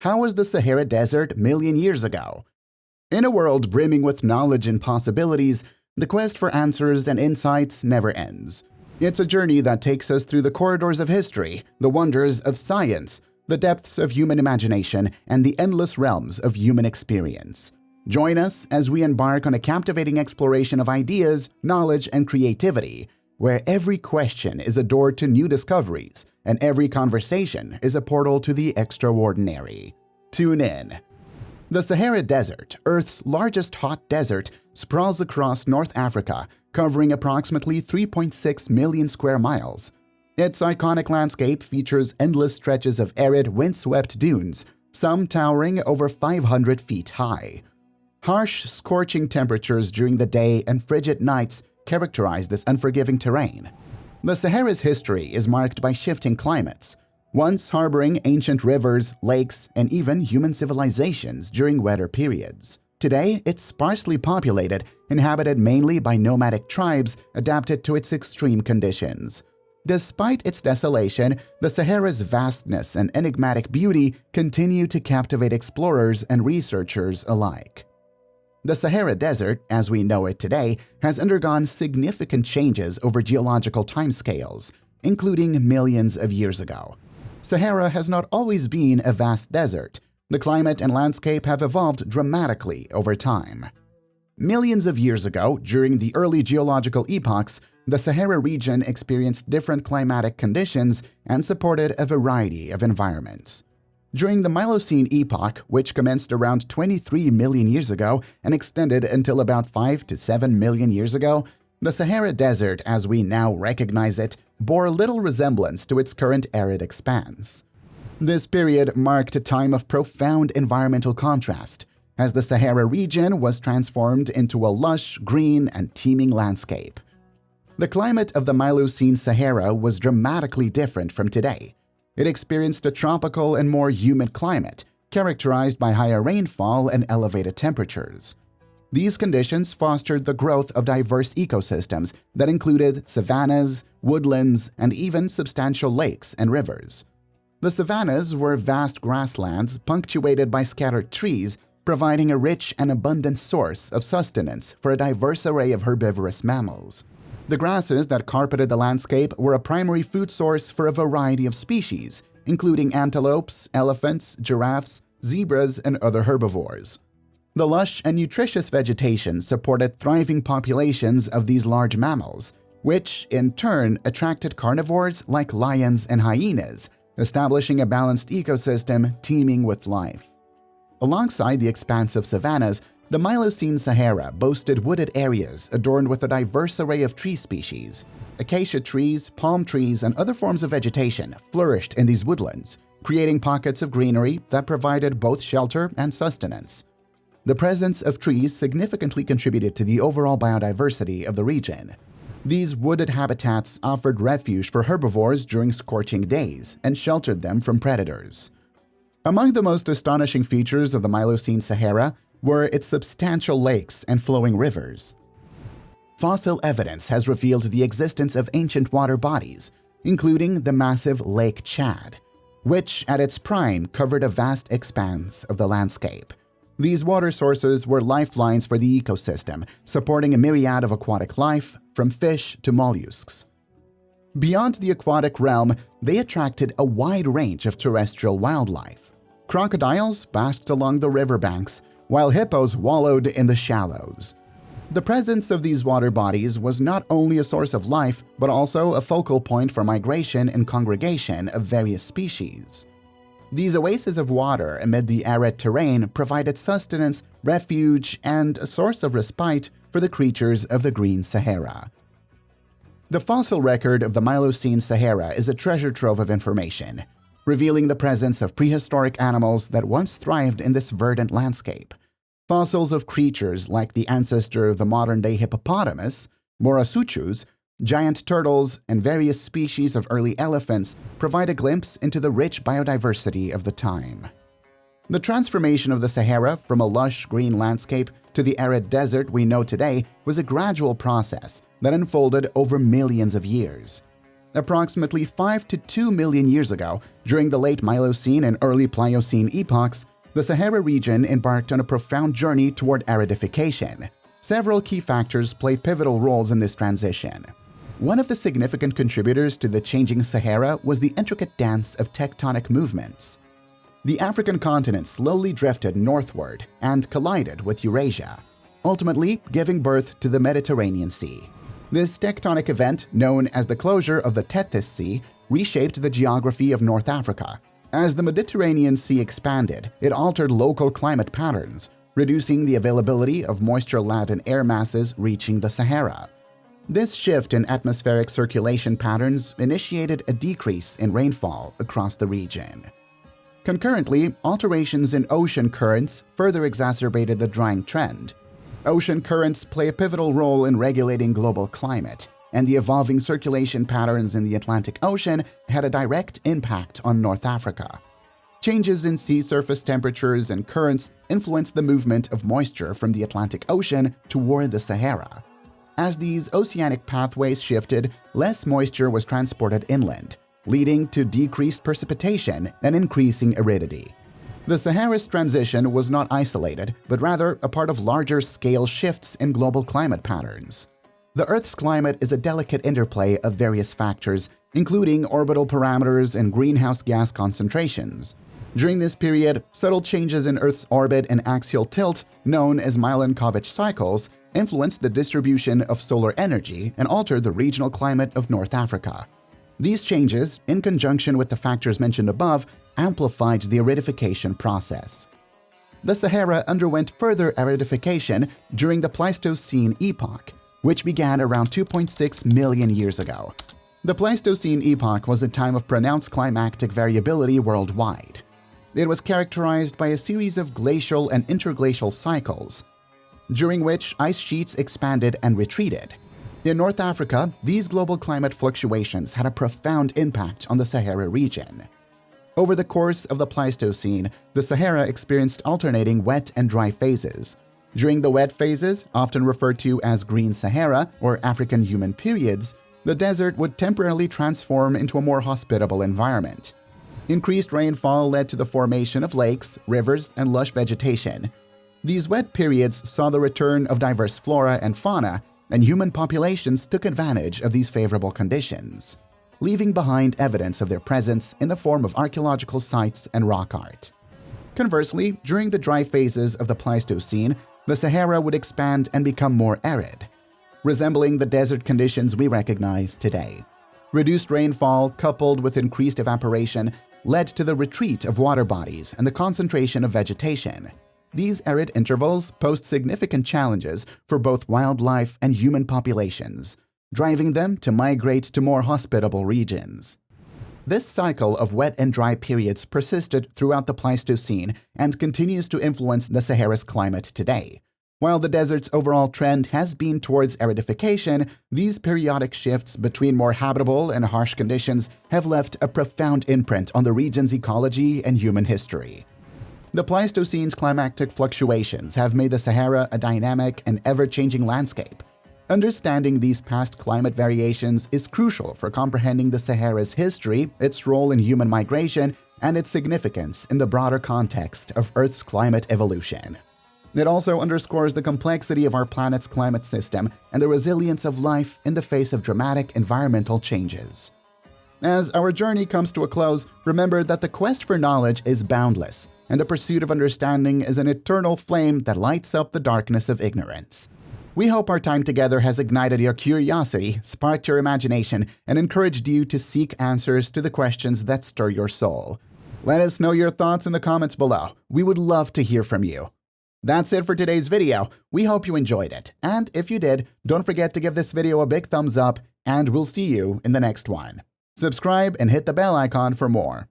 How was the Sahara Desert million years ago? In a world brimming with knowledge and possibilities, the quest for answers and insights never ends. It's a journey that takes us through the corridors of history, the wonders of science, the depths of human imagination, and the endless realms of human experience. Join us as we embark on a captivating exploration of ideas, knowledge, and creativity, where every question is a door to new discoveries, and every conversation is a portal to the extraordinary. Tune in. The Sahara Desert, Earth's largest hot desert, sprawls across North Africa, covering approximately 3.6 million square miles. Its iconic landscape features endless stretches of arid, windswept dunes, some towering over 500 feet high. Harsh, scorching temperatures during the day and frigid nights characterize this unforgiving terrain. The Sahara's history is marked by shifting climates, once harboring ancient rivers, lakes, and even human civilizations during wetter periods. Today, it's sparsely populated, inhabited mainly by nomadic tribes adapted to its extreme conditions. Despite its desolation, the Sahara's vastness and enigmatic beauty continue to captivate explorers and researchers alike. The Sahara Desert, as we know it today, has undergone significant changes over geological timescales, including millions of years ago. Sahara has not always been a vast desert. The climate and landscape have evolved dramatically over time. Millions of years ago, during the early geological epochs, the Sahara region experienced different climatic conditions and supported a variety of environments. During the Miocene epoch, which commenced around 23 million years ago and extended until about 5 to 7 million years ago, the Sahara Desert, as we now recognize it, bore little resemblance to its current arid expanse. This period marked a time of profound environmental contrast, as the Sahara region was transformed into a lush, green, and teeming landscape. The climate of the Miocene Sahara was dramatically different from today. It experienced a tropical and more humid climate, characterized by higher rainfall and elevated temperatures. These conditions fostered the growth of diverse ecosystems that included savannas, woodlands, and even substantial lakes and rivers. The savannas were vast grasslands punctuated by scattered trees, providing a rich and abundant source of sustenance for a diverse array of herbivorous mammals. The grasses that carpeted the landscape were a primary food source for a variety of species, including antelopes, elephants, giraffes, zebras, and other herbivores. The lush and nutritious vegetation supported thriving populations of these large mammals, which, in turn, attracted carnivores like lions and hyenas, establishing a balanced ecosystem teeming with life. Alongside the expansive savannas, the Miocene Sahara boasted wooded areas adorned with a diverse array of tree species. Acacia trees, palm trees, and other forms of vegetation flourished in these woodlands, creating pockets of greenery that provided both shelter and sustenance. The presence of trees significantly contributed to the overall biodiversity of the region. These wooded habitats offered refuge for herbivores during scorching days and sheltered them from predators. Among the most astonishing features of the Miocene Sahara were its substantial lakes and flowing rivers. Fossil evidence has revealed the existence of ancient water bodies, including the massive Lake Chad, which at its prime covered a vast expanse of the landscape. These water sources were lifelines for the ecosystem, supporting a myriad of aquatic life, from fish to mollusks. Beyond the aquatic realm, they attracted a wide range of terrestrial wildlife. Crocodiles basked along the riverbanks, while hippos wallowed in the shallows. The presence of these water bodies was not only a source of life, but also a focal point for migration and congregation of various species. These oases of water amid the arid terrain provided sustenance, refuge, and a source of respite for the creatures of the Green Sahara. The fossil record of the Miocene Sahara is a treasure trove of information, revealing the presence of prehistoric animals that once thrived in this verdant landscape. Fossils of creatures like the ancestor of the modern-day hippopotamus, Morasuchus, giant turtles, and various species of early elephants provide a glimpse into the rich biodiversity of the time. The transformation of the Sahara from a lush green landscape to the arid desert we know today was a gradual process that unfolded over millions of years. Approximately 5 to 2 million years ago, during the late Miocene and early Pliocene epochs, the Sahara region embarked on a profound journey toward aridification. Several key factors played pivotal roles in this transition. One of the significant contributors to the changing Sahara was the intricate dance of tectonic movements. The African continent slowly drifted northward and collided with Eurasia, ultimately giving birth to the Mediterranean Sea. This tectonic event, known as the closure of the Tethys Sea, reshaped the geography of North Africa. As the Mediterranean Sea expanded, it altered local climate patterns, reducing the availability of moisture-laden air masses reaching the Sahara. This shift in atmospheric circulation patterns initiated a decrease in rainfall across the region. Concurrently, alterations in ocean currents further exacerbated the drying trend. Ocean currents play a pivotal role in regulating global climate, and the evolving circulation patterns in the Atlantic Ocean had a direct impact on North Africa. Changes in sea surface temperatures and currents influenced the movement of moisture from the Atlantic Ocean toward the Sahara. As these oceanic pathways shifted, less moisture was transported inland, leading to decreased precipitation and increasing aridity. The Sahara's transition was not isolated, but rather a part of larger-scale shifts in global climate patterns. The Earth's climate is a delicate interplay of various factors, including orbital parameters and greenhouse gas concentrations. During this period, subtle changes in Earth's orbit and axial tilt, known as Milankovitch cycles, influenced the distribution of solar energy and altered the regional climate of North Africa. These changes, in conjunction with the factors mentioned above, amplified the aridification process. The Sahara underwent further aridification during the Pleistocene epoch, which began around 2.6 million years ago. The Pleistocene epoch was a time of pronounced climatic variability worldwide. It was characterized by a series of glacial and interglacial cycles, during which ice sheets expanded and retreated. In North Africa, these global climate fluctuations had a profound impact on the Sahara region. Over the course of the Pleistocene, the Sahara experienced alternating wet and dry phases. During the wet phases, often referred to as Green Sahara or African human periods, the desert would temporarily transform into a more hospitable environment. Increased rainfall led to the formation of lakes, rivers, and lush vegetation. These wet periods saw the return of diverse flora and fauna, and human populations took advantage of these favorable conditions, leaving behind evidence of their presence in the form of archaeological sites and rock art. Conversely, during the dry phases of the Pleistocene, the Sahara would expand and become more arid, resembling the desert conditions we recognize today. Reduced rainfall, coupled with increased evaporation, led to the retreat of water bodies and the concentration of vegetation. These arid intervals posed significant challenges for both wildlife and human populations, driving them to migrate to more hospitable regions. This cycle of wet and dry periods persisted throughout the Pleistocene and continues to influence the Sahara's climate today. While the desert's overall trend has been towards aridification, these periodic shifts between more habitable and harsh conditions have left a profound imprint on the region's ecology and human history. The Pleistocene's climatic fluctuations have made the Sahara a dynamic and ever-changing landscape. Understanding these past climate variations is crucial for comprehending the Sahara's history, its role in human migration, and its significance in the broader context of Earth's climate evolution. It also underscores the complexity of our planet's climate system and the resilience of life in the face of dramatic environmental changes. As our journey comes to a close, remember that the quest for knowledge is boundless, and the pursuit of understanding is an eternal flame that lights up the darkness of ignorance. We hope our time together has ignited your curiosity, sparked your imagination, and encouraged you to seek answers to the questions that stir your soul. Let us know your thoughts in the comments below. We would love to hear from you. That's it for today's video. We hope you enjoyed it. And if you did, don't forget to give this video a big thumbs up, and we'll see you in the next one. Subscribe and hit the bell icon for more.